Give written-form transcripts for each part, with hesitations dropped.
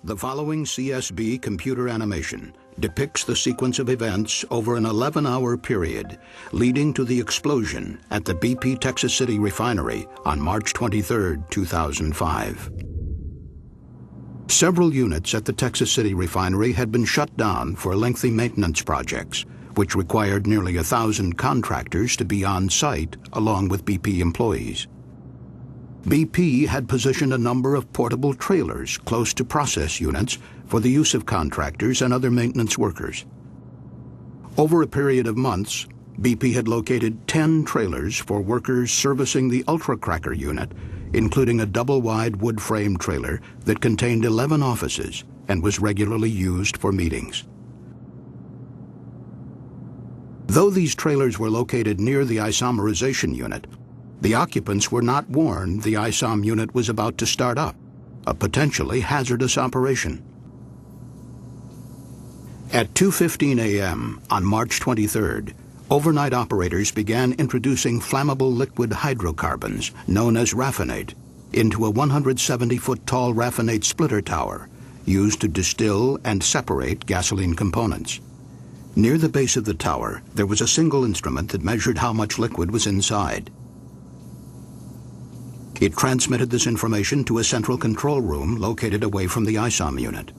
The following CSB computer animation depicts the sequence of events over an 11-hour period leading to the explosion at the BP Texas City refinery on March 23, 2005. Several units at the Texas City refinery had been shut down for lengthy maintenance projects, which required nearly 1,000 contractors to be on site along with BP employees. BP had positioned a number of portable trailers close to process units for the use of contractors and other maintenance workers. Over a period of months, BP had located 10 trailers for workers servicing the ultra-cracker unit, including a double-wide wood-frame trailer that contained 11 offices and was regularly used for meetings. Though these trailers were located near the isomerization unit, the occupants were not warned the ISOM unit was about to start up, a potentially hazardous operation. At 2:15 a.m. on March 23rd, overnight operators began introducing flammable liquid hydrocarbons, known as raffinate, into a 170-foot tall raffinate splitter tower used to distill and separate gasoline components. Near the base of the tower, there was a single instrument that measured how much liquid was inside. It transmitted this information to a central control room located away from the ISOM unit.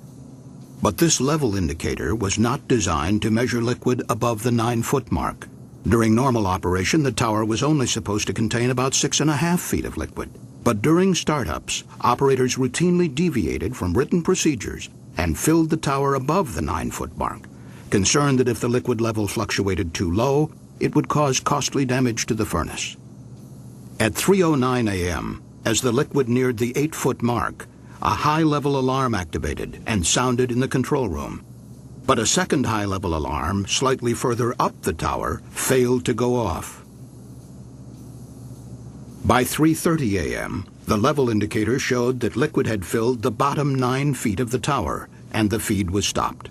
But this level indicator was not designed to measure liquid above the 9-foot mark. During normal operation, the tower was only supposed to contain about 6.5 feet of liquid. But during startups, operators routinely deviated from written procedures and filled the tower above the 9-foot mark, concerned that if the liquid level fluctuated too low, it would cause costly damage to the furnace. At 3:09 a.m., as the liquid neared the 8-foot mark, a high-level alarm activated and sounded in the control room. But a second high-level alarm, slightly further up the tower, failed to go off. By 3:30 a.m., the level indicator showed that liquid had filled the bottom 9 feet of the tower, and the feed was stopped.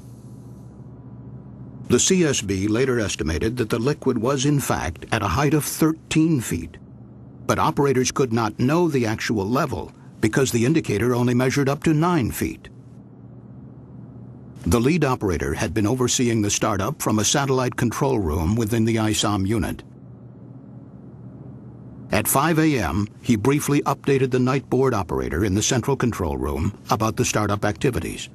The CSB later estimated that the liquid was in fact at a height of 13 feet. But operators could not know the actual level because the indicator only measured up to 9 feet. The lead operator had been overseeing the startup from a satellite control room within the ISOM unit. At 5 a.m., he briefly updated the night board operator in the central control room about the startup activities.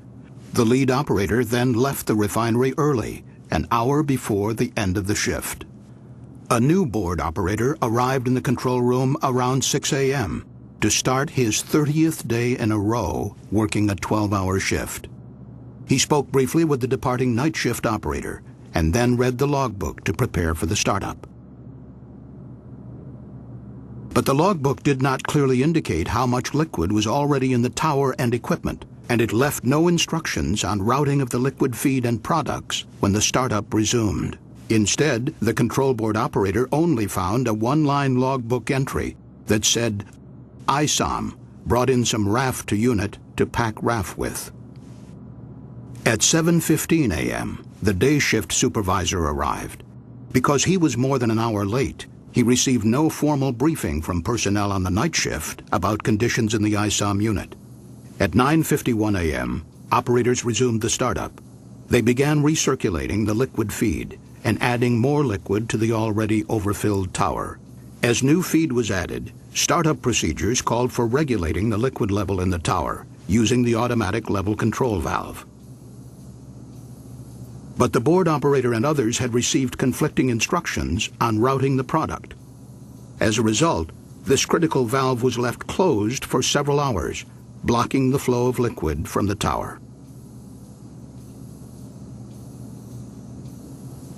The lead operator then left the refinery early, an hour before the end of the shift. A new board operator arrived in the control room around 6 a.m. to start his 30th day in a row working a 12-hour shift. He spoke briefly with the departing night shift operator and then read the logbook to prepare for the startup. But the logbook did not clearly indicate how much liquid was already in the tower and equipment, and it left no instructions on routing of the liquid feed and products when the startup resumed. Instead, the control board operator only found a one-line logbook entry that said, ISOM brought in some RAF to unit to pack RAF with. At 7:15 a.m., the day shift supervisor arrived. Because he was more than an hour late, he received no formal briefing from personnel on the night shift about conditions in the ISOM unit. At 9:51 a.m., operators resumed the startup. They began recirculating the liquid feed and adding more liquid to the already overfilled tower. As new feed was added, startup procedures called for regulating the liquid level in the tower using the automatic level control valve. But the board operator and others had received conflicting instructions on routing the product. As a result, this critical valve was left closed for several hours, blocking the flow of liquid from the tower.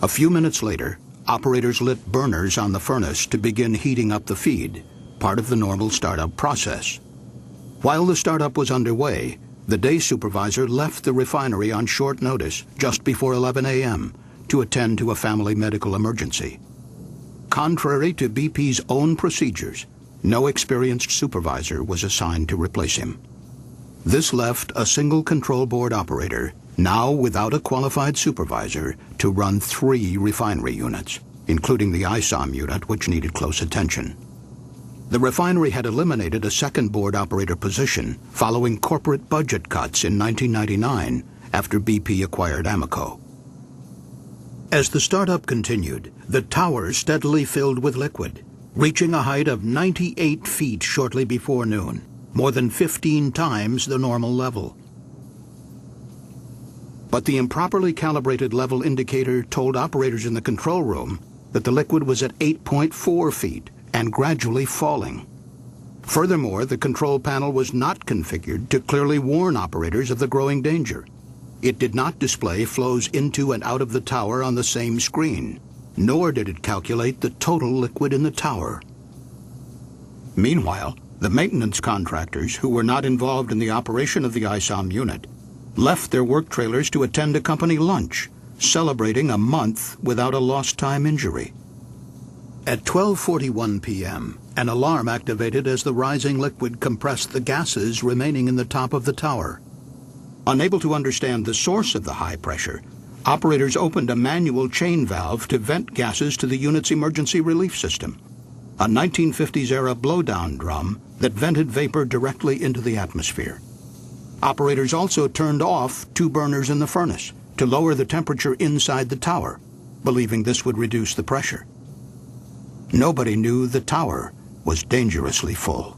A few minutes later, operators lit burners on the furnace to begin heating up the feed, part of the normal startup process. While the startup was underway, the day supervisor left the refinery on short notice just before 11 a.m. to attend to a family medical emergency. Contrary to BP's own procedures, no experienced supervisor was assigned to replace him. This left a single control board operator, now without a qualified supervisor, to run 3 refinery units, including the ISOM unit, which needed close attention. The refinery had eliminated a second board operator position following corporate budget cuts in 1999 after BP acquired Amoco. As the startup continued, the tower steadily filled with liquid, reaching a height of 98 feet shortly before noon, more than 15 times the normal level. But the improperly calibrated level indicator told operators in the control room that the liquid was at 8.4 feet and gradually falling. Furthermore, the control panel was not configured to clearly warn operators of the growing danger. It did not display flows into and out of the tower on the same screen, nor did it calculate the total liquid in the tower. Meanwhile, the maintenance contractors, who were not involved in the operation of the ISOM unit, left their work trailers to attend a company lunch, celebrating a month without a lost time injury. At 12:41 p.m., an alarm activated as the rising liquid compressed the gases remaining in the top of the tower. Unable to understand the source of the high pressure, operators opened a manual chain valve to vent gases to the unit's emergency relief system, a 1950s-era blowdown drum that vented vapor directly into the atmosphere. Operators also turned off two burners in the furnace to lower the temperature inside the tower, believing this would reduce the pressure. Nobody knew the tower was dangerously full.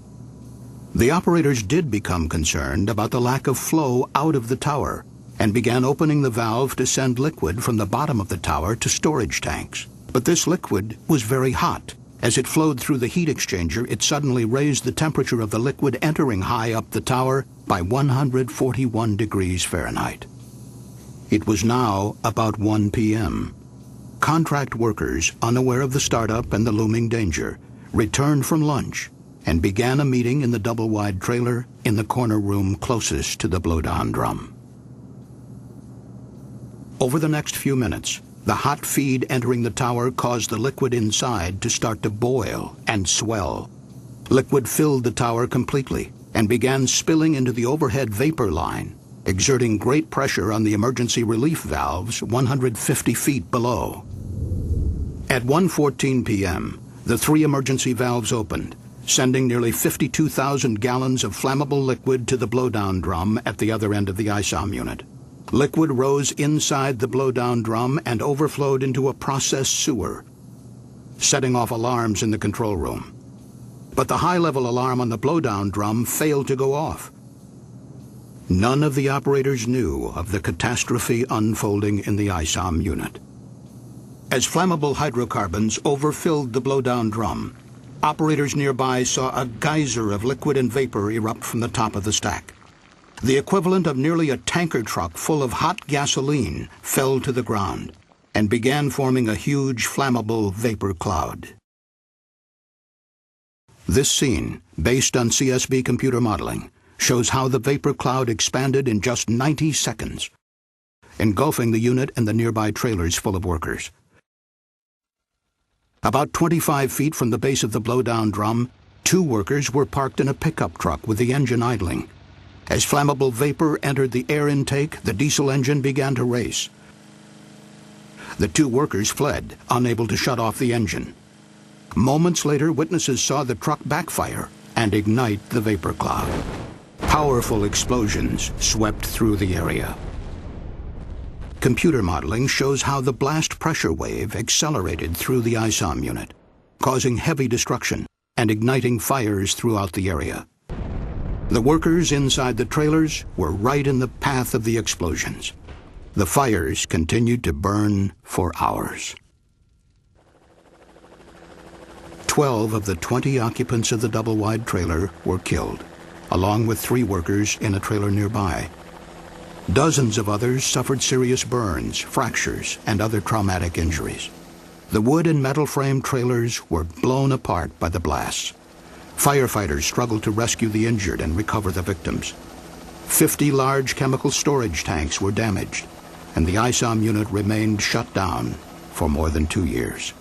The operators did become concerned about the lack of flow out of the tower and began opening the valve to send liquid from the bottom of the tower to storage tanks. But this liquid was very hot. As it flowed through the heat exchanger, it suddenly raised the temperature of the liquid entering high up the tower by 141 degrees Fahrenheit. It was now about 1 p.m. Contract workers, unaware of the startup and the looming danger, returned from lunch and began a meeting in the double-wide trailer in the corner room closest to the blowdown drum. Over the next few minutes, the hot feed entering the tower caused the liquid inside to start to boil and swell. Liquid filled the tower completely and began spilling into the overhead vapor line, exerting great pressure on the emergency relief valves 150 feet below. At 1:14 p.m., the three emergency valves opened, sending nearly 52,000 gallons of flammable liquid to the blowdown drum at the other end of the ISOM unit. Liquid rose inside the blowdown drum and overflowed into a process sewer, setting off alarms in the control room. But the high-level alarm on the blowdown drum failed to go off. None of the operators knew of the catastrophe unfolding in the ISOM unit. As flammable hydrocarbons overfilled the blowdown drum, operators nearby saw a geyser of liquid and vapor erupt from the top of the stack. The equivalent of nearly a tanker truck full of hot gasoline fell to the ground and began forming a huge flammable vapor cloud. This scene, based on CSV computer modeling, shows how the vapor cloud expanded in just 90 seconds, engulfing the unit and the nearby trailers full of workers. About 25 feet from the base of the blowdown drum, two workers were parked in a pickup truck with the engine idling. As flammable vapor entered the air intake, the diesel engine began to race. The two workers fled, unable to shut off the engine. Moments later, witnesses saw the truck backfire and ignite the vapor cloud. Powerful explosions swept through the area. Computer modeling shows how the blast pressure wave accelerated through the ISOM unit, causing heavy destruction and igniting fires throughout the area. The workers inside the trailers were right in the path of the explosions. The fires continued to burn for hours. 12 of the 20 occupants of the double-wide trailer were killed, along with 3 workers in a trailer nearby. Dozens of others suffered serious burns, fractures, and other traumatic injuries. The wood and metal frame trailers were blown apart by the blasts. Firefighters struggled to rescue the injured and recover the victims. 50 large chemical storage tanks were damaged, and the ISOM unit remained shut down for more than 2 years.